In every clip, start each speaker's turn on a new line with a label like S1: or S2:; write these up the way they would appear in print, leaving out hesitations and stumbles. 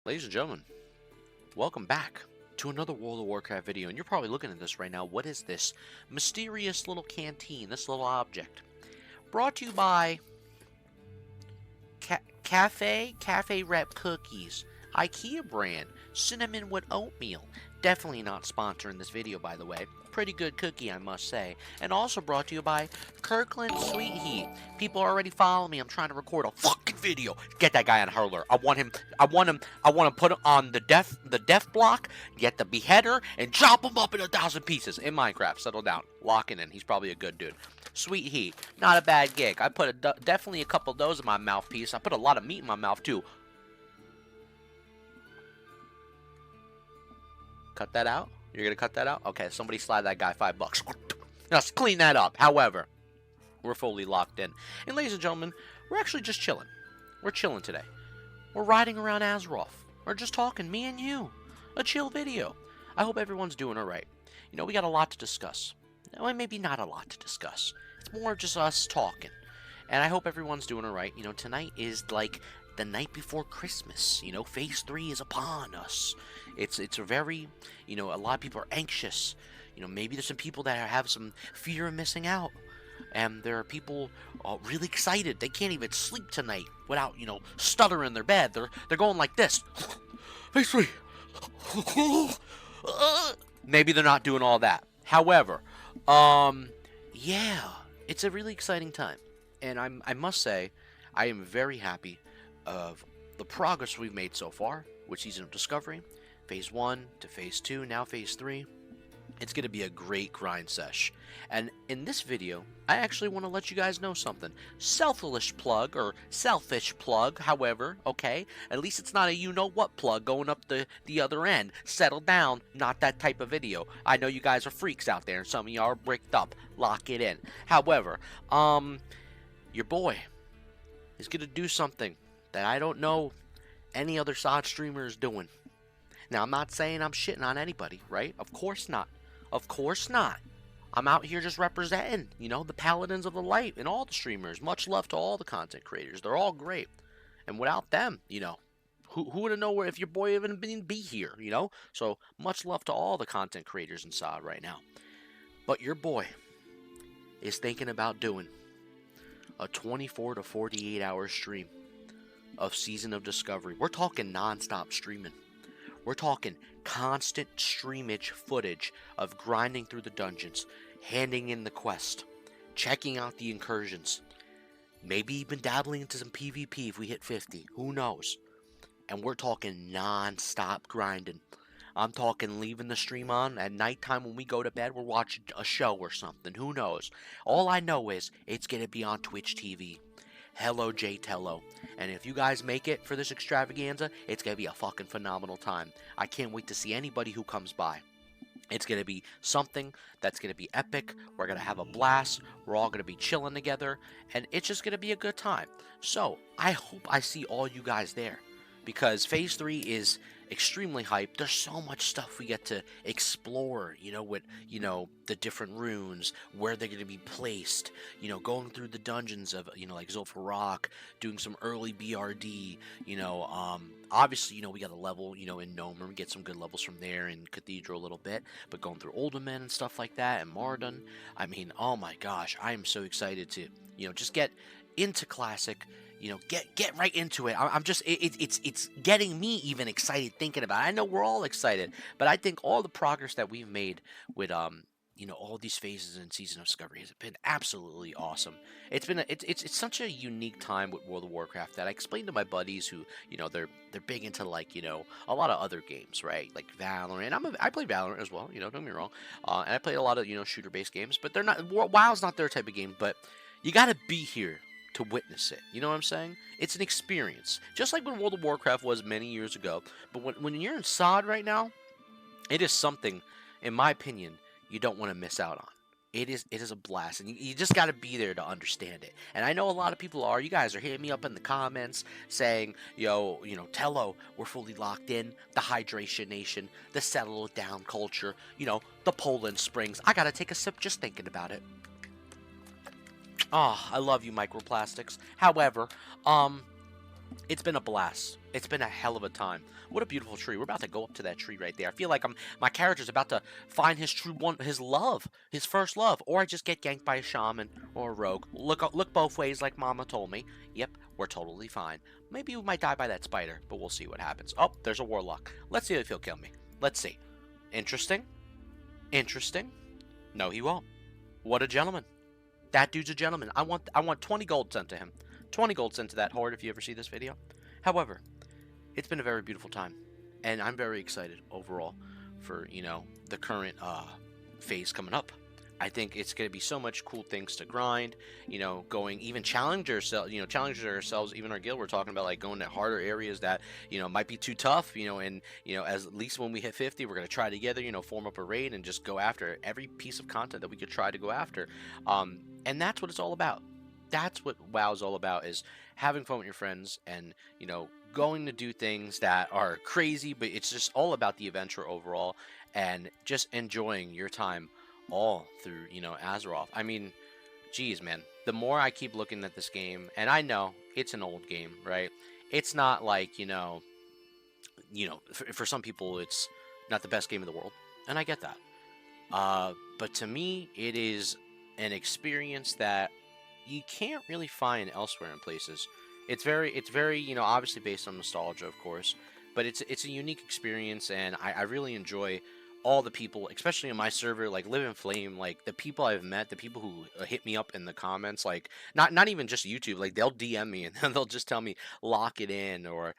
S1: Ladies and gentlemen, welcome back to another World of Warcraft video. And you're probably looking at this right now. What is this mysterious little canteen, this little object? Brought to you by Cafe Rep Cookies, IKEA brand, cinnamon with oatmeal. Definitely not sponsoring this video, by the way. Pretty good cookie, I must say. And also brought to you by Kirkland Sweet Heat. People already follow me. I'm trying to record a fucking video. Get that guy on Hurler. I want to put him on the death block, get the beheader, and chop him up in 1,000 pieces in Minecraft. Settle down. Lock it in. He's probably a good dude. Sweet Heat. Not a bad gig. I put definitely a couple of those in my mouthpiece. I put a lot of meat in my mouth, too. Cut that out? You're gonna cut that out? Okay, somebody slide that guy $5. Let's clean that up. However, we're fully locked in. And ladies and gentlemen, we're actually just chilling. We're chilling today. We're riding around Azeroth. We're just talking, me and you. A chill video. I hope everyone's doing alright. You know, we got a lot to discuss. Well, maybe not a lot to discuss. It's more just us talking. And I hope everyone's doing alright. You know, tonight is like the night before Christmas. You know, Phase 3 is upon us. It's a very, you know, a lot of people are anxious. You know, maybe there's some people that have some fear of missing out. And there are people really excited. They can't even sleep tonight without, you know, stuttering in their bed. They're going like this. Phase 3. Maybe they're not doing all that. However, yeah, it's a really exciting time. And I must say, I am very happy of the progress we've made so far with Season of Discovery. Phase 1 to Phase 2, now Phase 3. It's going to be a great grind sesh. And in this video, I actually want to let you guys know something. Selfish plug, or selfish plug, however, okay? At least it's not a you-know-what plug going up the other end. Settle down, not that type of video. I know you guys are freaks out there, and some of you are bricked up. Lock it in. However, your boy is going to do something that I don't know any other SOD streamer is doing. Now, I'm not saying I'm shitting on anybody, right? Of course not. Of course not. I'm out here just representing, you know, the Paladins of the Light and all the streamers. Much love to all the content creators. They're all great. And without them, you know, who would have known if your boy even be here, you know? So, much love to all the content creators in SOD right now. But your boy is thinking about doing a 24 to 48 hour stream of Season of Discovery. We're talking non-stop streaming. We're talking constant streamage footage of grinding through the dungeons, handing in the quest, checking out the incursions, maybe even dabbling into some PvP if we hit 50. Who knows? And we're talking non-stop grinding. I'm talking leaving the stream on at nighttime when we go to bed. We're watching a show or something. Who knows? All I know is it's going to be on Twitch TV. Hello, J-Tello. And if you guys make it for this extravaganza, it's going to be a fucking phenomenal time. I can't wait to see anybody who comes by. It's going to be something that's going to be epic. We're going to have a blast. We're all going to be chilling together. And it's just going to be a good time. So, I hope I see all you guys there. Because Phase 3 is extremely hyped. There's so much stuff we get to explore, you know, with, you know, the different runes, where they're going to be placed, you know, going through the dungeons of, you know, like Zul'Farrak, doing some early BRD, you know, obviously, you know, we got a level, you know, in Nomer, we get some good levels from there, in Cathedral a little bit, but going through Uldaman and stuff like that, and Mardon, I mean, oh my gosh, I am so excited to, you know, just get into Classic. You know, get right into it. I'm just, it's getting me even excited thinking about it. I know we're all excited, but I think all the progress that we've made with, you know, all these phases in Season of Discovery has been absolutely awesome. It's been, it's such a unique time with World of Warcraft that I explained to my buddies who, you know, they're big into, like, you know, a lot of other games, right? Like Valorant. I play Valorant as well, you know, don't get me wrong. And I play a lot of, you know, shooter-based games, but they're not, WoW's not their type of game, but you gotta be here to witness it. You know what I'm saying? It's an experience. Just like when World of Warcraft was many years ago. But when you're in SOD right now, it is something, in my opinion, you don't want to miss out on. It is a blast, and you just got to be there to understand it. And I know a lot of people are. You guys are hitting me up in the comments saying, yo, you know, Tello, we're fully locked in. The Hydration Nation, the Settle It Down culture, you know, the Poland Springs. I got to take a sip just thinking about it. Ah, I love you, microplastics. However, It's been a blast. It's been a hell of a time. What a beautiful tree. We're about to go up to that tree right there. I feel like my character's about to find his true one, his love, his first love, or I just get ganked by a shaman or a rogue. Look both ways, like Mama told me. Yep, we're totally fine. Maybe we might die by that spider, but we'll see what happens. Oh, there's a warlock. Let's see if he'll kill me. Let's see. Interesting. Interesting. No, he won't. What a gentleman. That dude's a gentleman. I want 20 gold sent to him. 20 gold sent to that horde if you ever see this video. However, it's been a very beautiful time, and I'm very excited overall for, the current phase coming up. I think it's going to be so much cool things to grind, going even challenge ourselves, even our guild. We're talking about like going to harder areas that, might be too tough, and, as at least when we hit 50, we're going to try together, form up a raid and just go after every piece of content that we could try to go after. And that's what it's all about. That's what WoW's all about, is having fun with your friends and, going to do things that are crazy, but it's just all about the adventure overall and just enjoying your time all through, Azeroth. I mean, geez, man, the more I keep looking at this game, and I know it's an old game, right? It's not like, for some people, it's not the best game in the world, and I get that. But to me, it is an experience that you can't really find elsewhere in places. It's very, obviously based on nostalgia, of course, but it's a unique experience, and I really enjoy all the people, especially in my server, like Live and Flame, like the people I've met, the people who hit me up in the comments, like not even just YouTube, like they'll DM me and they'll just tell me lock it in, or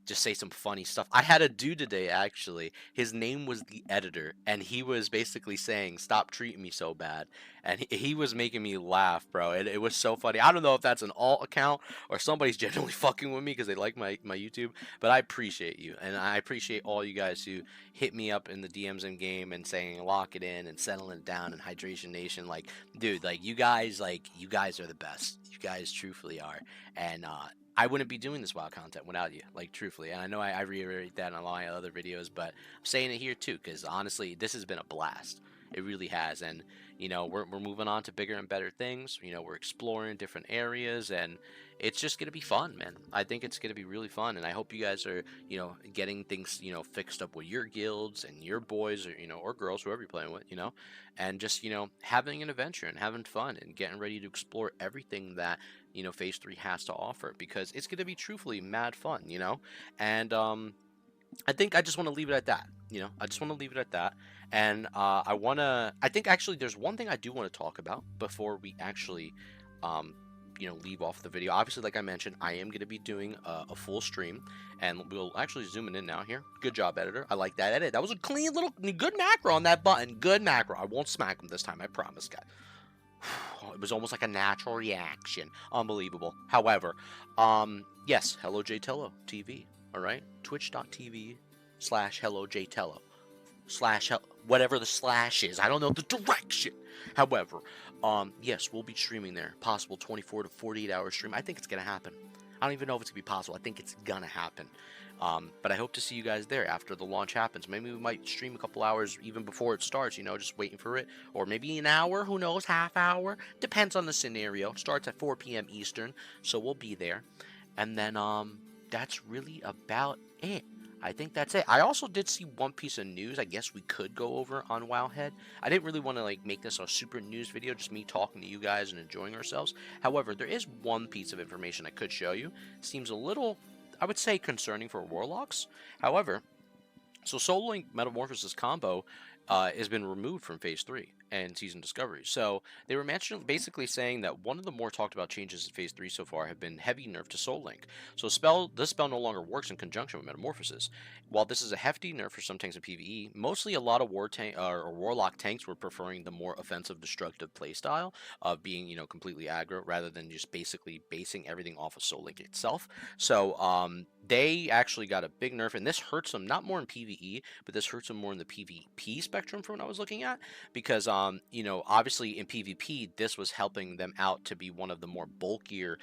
S1: just say some funny stuff. I had a dude today, actually. His name was the editor, and he was basically saying, "Stop treating me so bad," and he was making me laugh, bro. It was so funny. I don't know if that's an alt account or somebody's genuinely fucking with me because they like my YouTube, but I appreciate you, and I appreciate all you guys who hit me up in the DMs in game and saying lock it in and settling it down, and Hydration Nation. Like, dude, you guys are the best. You guys truthfully are, and I wouldn't be doing this wild content without you, like, truthfully. And I know I reiterate that in a lot of other videos, but I'm saying it here too, because honestly, this has been a blast. It really has. And, we're moving on to bigger and better things. We're exploring different areas, and it's just going to be fun, man. I think it's going to be really fun. And I hope you guys are, getting things, fixed up with your guilds and your boys, or, or girls, whoever you're playing with, and just, having an adventure and having fun and getting ready to explore everything that, phase 3 has to offer, because it's going to be truthfully mad fun, and I think I just want to leave it at that. I just want to leave it at that. And I think actually there's one thing I do want to talk about before we actually leave off the video. Obviously, like I mentioned, I am going to be doing a full stream, and we'll actually zoom it in now here. Good job, editor. I like that edit. That was a clean little good macro on that button. Good macro. I won't smack him this time, I promise, guys. It was almost like a natural reaction. Unbelievable. However, yes, Hello JTello TV. All right, twitch.tv/HelloJTello whatever the slash is. I don't know the direction. However, yes, we'll be streaming there. Possible 24 to 48 hour stream. I think it's gonna happen. I don't even know if it's gonna be possible. I think it's gonna happen. But I hope to see you guys there after the launch happens. Maybe we might stream a couple hours even before it starts, just waiting for it. Or maybe an hour, who knows, half hour. Depends on the scenario. Starts at 4 p.m. Eastern, so we'll be there. And then, that's really about it. I think that's it. I also did see one piece of news I guess we could go over on Wowhead. I didn't really want to make this a super news video, just me talking to you guys and enjoying ourselves. However, there is one piece of information I could show you. Seems a little, I would say, concerning for Warlocks. However, so Soul Link Metamorphosis combo has been removed from Phase 3 and Season Discovery. So they were basically saying that one of the more talked about changes in Phase 3 so far have been heavy nerf to Soul Link. So this spell no longer works in conjunction with Metamorphosis. While this is a hefty nerf for some tanks in PvE, mostly a lot of Warlock tanks were preferring the more offensive, destructive playstyle of being, completely aggro rather than just basically basing everything off of Soul Link itself. So they actually got a big nerf, and this hurts them not more in PvE, but this hurts them more in the PvP spectrum from what I was looking at, because obviously in PvP this was helping them out to be one of the more bulkier,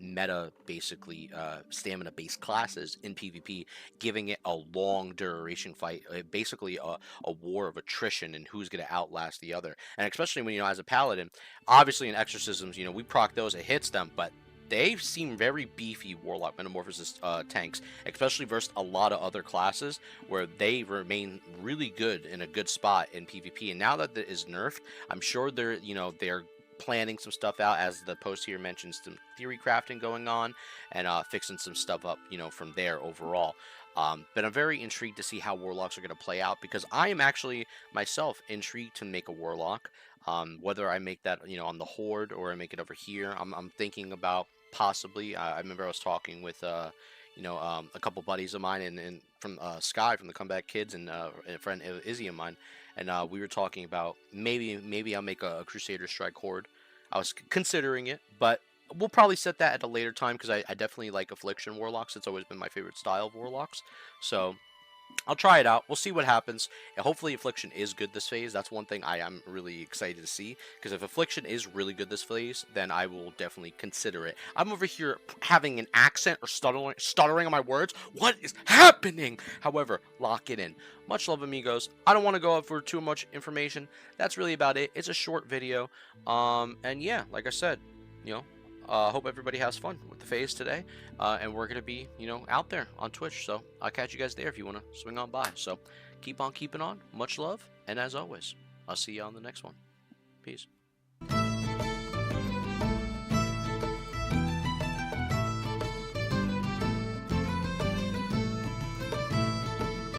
S1: meta, basically stamina based classes in PvP, giving it a long duration fight, basically a war of attrition and who's going to outlast the other. And especially when, as a paladin, obviously in exorcisms, we proc those, it hits them, but they seem very beefy Warlock Metamorphosis tanks, especially versus a lot of other classes where they remain really good in a good spot in PvP. And now that it is nerfed, I'm sure they're planning some stuff out, as the post here mentions some theory crafting going on, and fixing some stuff up, from there overall. But I'm very intrigued to see how Warlocks are going to play out, because I am actually myself intrigued to make a Warlock. Whether I make that, on the Horde, or I make it over here, I'm thinking about possibly. I remember I was talking with, a couple buddies of mine, and from Sky from the Comeback Kids, and a friend Izzy of mine, and we were talking about maybe I'll make a Crusader Strike Horde. I was considering it, but we'll probably set that at a later time, because I definitely like Affliction Warlocks. It's always been my favorite style of Warlocks. So I'll try it out. We'll see what happens. And hopefully Affliction is good this phase. That's one thing I am really excited to see. Because if Affliction is really good this phase, then I will definitely consider it. I'm over here having an accent or stuttering on my words. What is happening? However, lock it in. Much love, amigos. I don't want to go up for too much information. That's really about it. It's a short video. And yeah, like I said, hope everybody has fun with the phase today, and we're gonna be, out there on Twitch. So I'll catch you guys there if you want to swing on by. So keep on keeping on. Much love, and as always, I'll see you on the next one. Peace.